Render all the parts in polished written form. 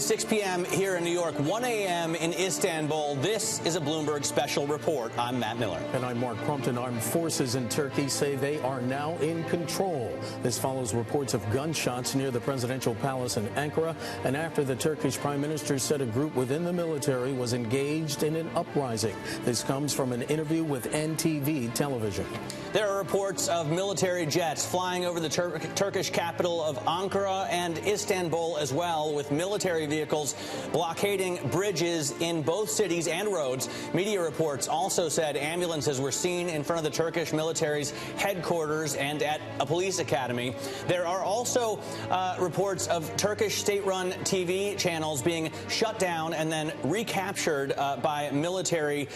is 6 p.m. here in New York, 1 a.m. in Istanbul. This is a Bloomberg special report. I'm Matt Miller. And I'm Mark Crumpton. Armed forces in Turkey say they are now in control. This follows reports of gunshots near the presidential palace in Ankara, and after the Turkish prime minister said a group within the military was engaged in an uprising. This comes from an interview with NTV television. There are reports of military jets flying over the Turkish capital of Ankara and Istanbul as well, with military vehicles blockading bridges in both cities and roads. Media reports also said ambulances were seen in front of the Turkish military's headquarters and at a police academy. There are also reports of Turkish state-run TV channels being shut down and then recaptured by military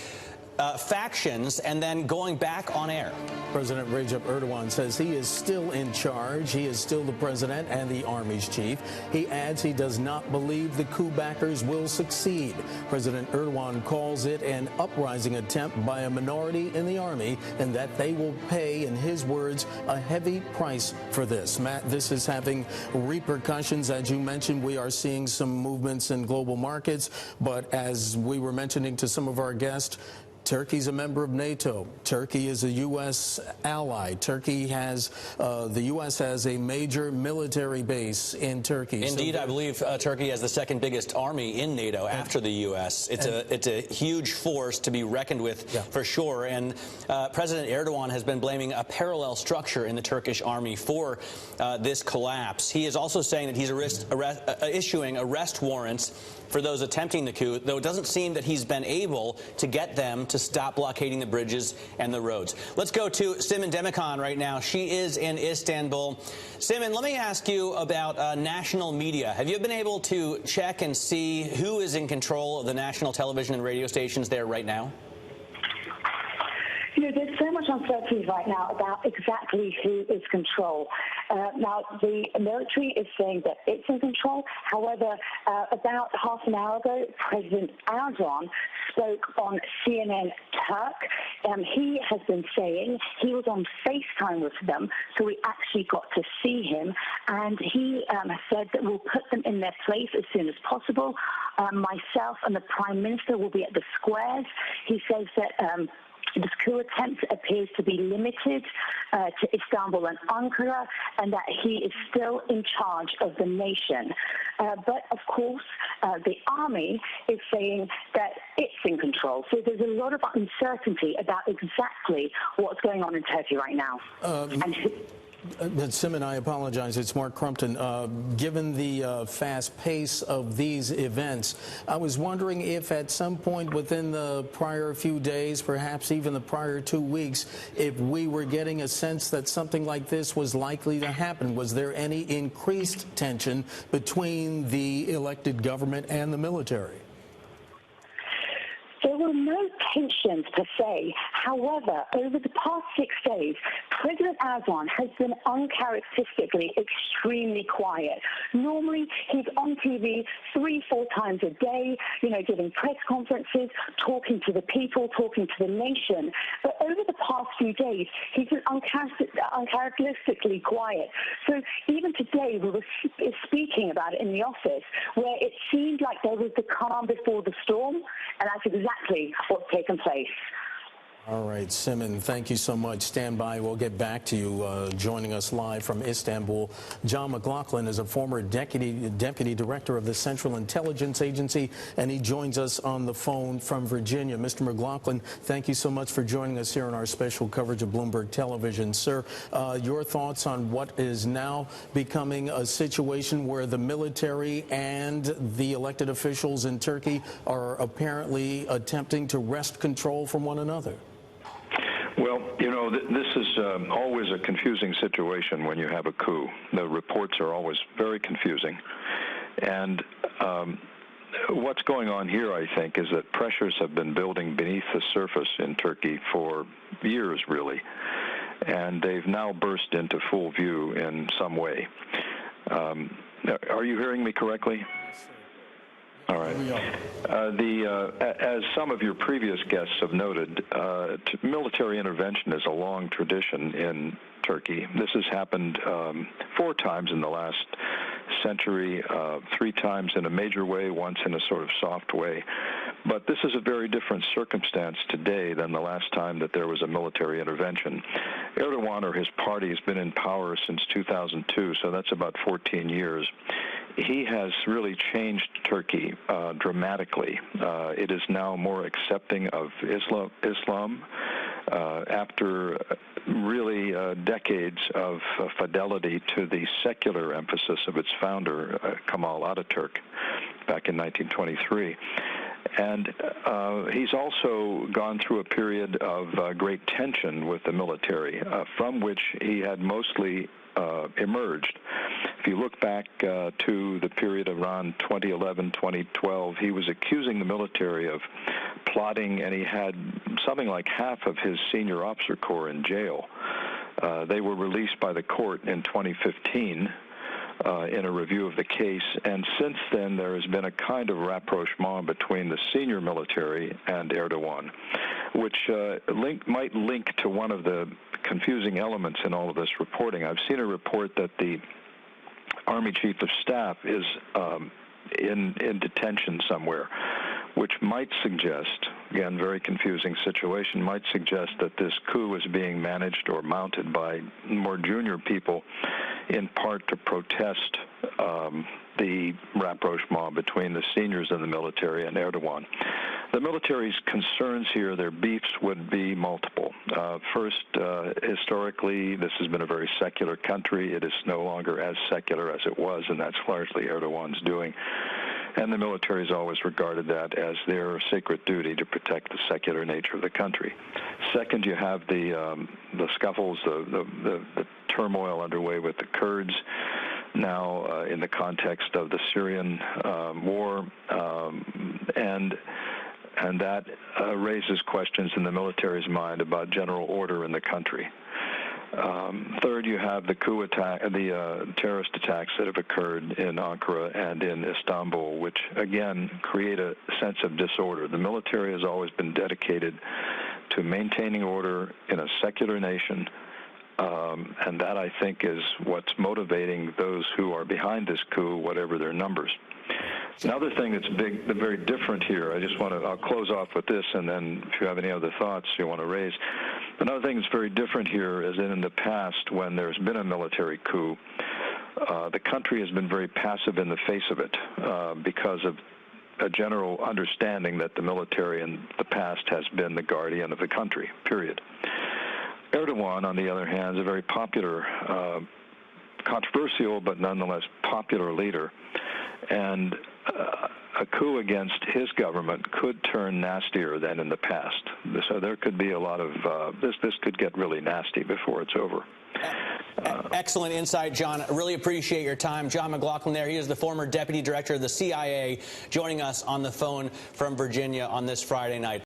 factions and then going back on air. President Recep Erdogan says he is still in charge. He is still the president and the army's chief. He adds he does not believe the coup backers will succeed. President Erdogan calls it an uprising attempt by a minority in the army and that they will pay, in his words, a heavy price for this. Matt, this is having repercussions. As you mentioned, we are seeing some movements in global markets, but as we were mentioning to some of our guests, Turkey's a member of NATO. Turkey is a U.S. ally. Turkey has, the U.S. has a major military base in Turkey. Indeed, I believe Turkey has the second biggest army in NATO after the U.S. It's a huge force to be reckoned with, for sure. And President Erdogan has been blaming a parallel structure in the Turkish army for this collapse. He is also saying that he's issuing arrest warrants for those attempting the coup, though it doesn't seem that he's been able to get them to stop blockading the bridges and the roads. Let's go to Simin Demirkan right now. She is in Istanbul. Simin, let me ask you about national media. Have you been able to check and see who is in control of the national television and radio stations there right now? You know, there's so much uncertainty right now about exactly who is control. Now, the military is saying that it's in control. However, about half an hour ago, President Erdogan spoke on CNN Turk. He has been saying he was on FaceTime with them, so we actually got to see him. And he said that we'll put them in their place as soon as possible. Myself and the Prime Minister will be at the squares. He says that this coup attempt appears to be limited to Istanbul and Ankara, and that he is still in charge of the nation. But, of course, the army is saying that it's in control. So there's a lot of uncertainty about exactly what's going on in Turkey right now. Simin, I apologize. It's Mark Crumpton. Given the fast pace of these events, I was wondering if at some point within the prior few days, perhaps even the prior 2 weeks, if we were getting a sense that something like this was likely to happen. Was there any increased tension between the elected government and the military? There were no tensions per se. However, over the past 6 days, President Erdogan has been uncharacteristically extremely quiet. Normally, he's on TV 3-4 times a day, you know, giving press conferences, talking to the people, talking to the nation. But over the past few days, he's been uncharacteristically quiet. So even today, we were speaking about it in the office, where it seemed like there was the calm before the storm, and that's exactly what's taken place. All right, Simin, thank you so much. Stand by. We'll get back to you. Joining us live from Istanbul, John McLaughlin is a former deputy director of the Central Intelligence Agency, and he joins us on the phone from Virginia. Mr. McLaughlin, thank you so much for joining us here on our special coverage of Bloomberg Television. Sir, your thoughts on what is now becoming a situation where the military and the elected officials in Turkey are apparently attempting to wrest control from one another? Well, you know, this is always a confusing situation when you have a coup. The reports are always very confusing. And what's going on here, I think, is that pressures have been building beneath the surface in Turkey for years, really. And they've now burst into full view in some way. Are you hearing me correctly? All right. As some of your previous guests have noted, military intervention is a long tradition in Turkey. This has happened 4 times in the last century, 3 times in a major way, once in a sort of soft way. But this is a very different circumstance today than the last time that there was a military intervention. Erdogan, or his party, has been in power since 2002, so that's about 14 years. He has really changed Turkey dramatically. It is now more accepting of Islam after really decades of fidelity to the secular emphasis of its founder, Kemal Ataturk, back in 1923. And he's also gone through a period of great tension with the military, from which he had mostly emerged. If you look back to the period around 2011, 2012, he was accusing the military of plotting, and he had something like half of his senior officer corps in jail. They were released by the court in 2015 in a review of the case, and since then there has been a kind of rapprochement between the senior military and Erdogan, which might link to one of the confusing elements in all of this reporting. I've seen a report that the Army Chief of Staff is in detention somewhere, which might suggest, again, very confusing situation, might suggest that this coup is being managed or mounted by more junior people, in part to protest the rapprochement between the seniors in the military and Erdogan. The military's concerns here, their beefs, would be multiple. First, historically, this has been a very secular country. It is no longer as secular as it was, and that's largely Erdogan's doing. And the military has always regarded that as their sacred duty to protect the secular nature of the country. Second, you have the scuffles, the turmoil underway with the Kurds, now in the context of the Syrian war, and that raises questions in the military's mind about general order in the country. Third, you have the coup attack, the terrorist attacks that have occurred in Ankara and in Istanbul, which again create a sense of disorder. The military has always been dedicated to maintaining order in a secular nation, and that, I think, is what's motivating those who are behind this coup, whatever their numbers. Another thing that's very different here, I'll close off with this, and then if you have any other thoughts you want to raise. Another thing that's very different here is that in the past, when there's been a military coup, the country has been very passive in the face of it because of a general understanding that the military in the past has been the guardian of the country, period. Erdogan, on the other hand, is a very popular, controversial, but nonetheless popular leader. And a coup against his government could turn nastier than in the past. So there could be a lot of, this could get really nasty before it's over. Excellent insight, John. I really appreciate your time. John McLaughlin there. He is the former deputy director of the CIA, joining us on the phone from Virginia on this Friday night.